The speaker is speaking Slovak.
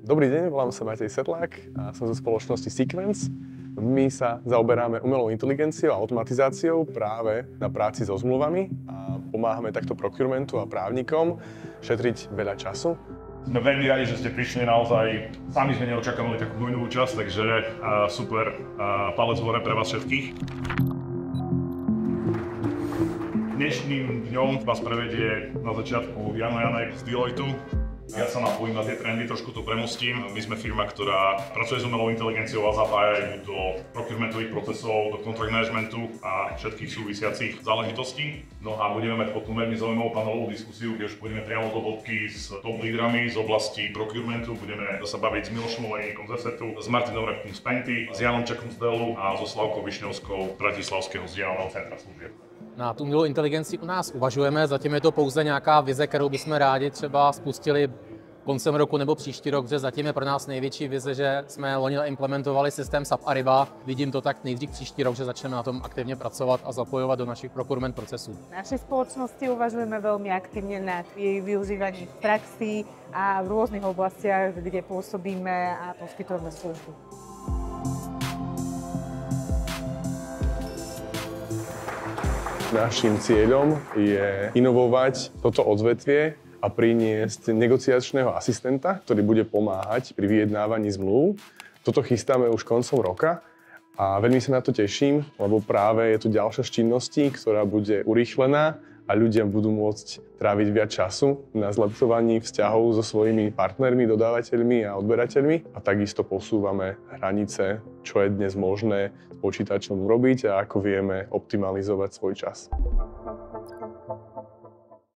Dobrý deň, volám sa Matej Sedlák a som zo spoločnosti Sequence. My sa zaoberáme umelou inteligenciou a automatizáciou práve na práci so zmluvami a pomáhame takto procurementu a právnikom šetriť veľa času. Sme veľmi radi, že ste prišli, naozaj sami sme neočakávali takú dvojnovú časť, takže super, palec hore pre vás všetkých. Dnešným dňom vás prevedie na začiatku Jano Janek z Deloitu. Ja sa napojím na tie trendy, trošku to premostím. My sme firma, ktorá pracuje s umelou inteligenciou a zapája ju do procurementových procesov, do contract managementu a všetkých súvisiacich záležitostí. No a budeme mať potom veľmi zaujímavú panelovú diskusiu, kde už pôjdeme priamo do hĺbky s top lídrami z oblasti procurementu. Budeme sa baviť s Milošom Olejníkom z Assetu, s Martinom Repkom z Penty, s Janom Čekom z Dellu a so Slavkou Višňovskou z Bratislavského vzdělávacího centra služieb. Na tu umělou inteligenci u nás uvažujeme, zatím je to pouze nějaká vize, kterou bychom rádi třeba spustili koncem roku nebo příští rok, protože zatím je pro nás největší vize, že jsme loni implementovali systém SAP Ariba. Vidím to tak nejdřív příští rok, že začneme na tom aktivně pracovat a zapojovat do našich procurement procesů. V našej spoločnosti uvažujeme veľmi aktívne nad jej využívaním v praxi a v rôznych oblastiach, kde pôsobíme a poskytujeme službu. Naším cieľom je inovovať toto odvetvie a priniesť negociačného asistenta, ktorý bude pomáhať pri vyjednávaní zmluv. Toto chystáme už koncom roka a veľmi sa na to teším, lebo práve je tu ďalšia z činností, ktorá bude urýchlená a ľudia budú môcť tráviť viac času na zlepšovaní vzťahov so svojimi partnermi, dodávateľmi a odberateľmi. A takisto posúvame hranice, čo je dnes možné s počítačom urobiť a ako vieme optimalizovať svoj čas.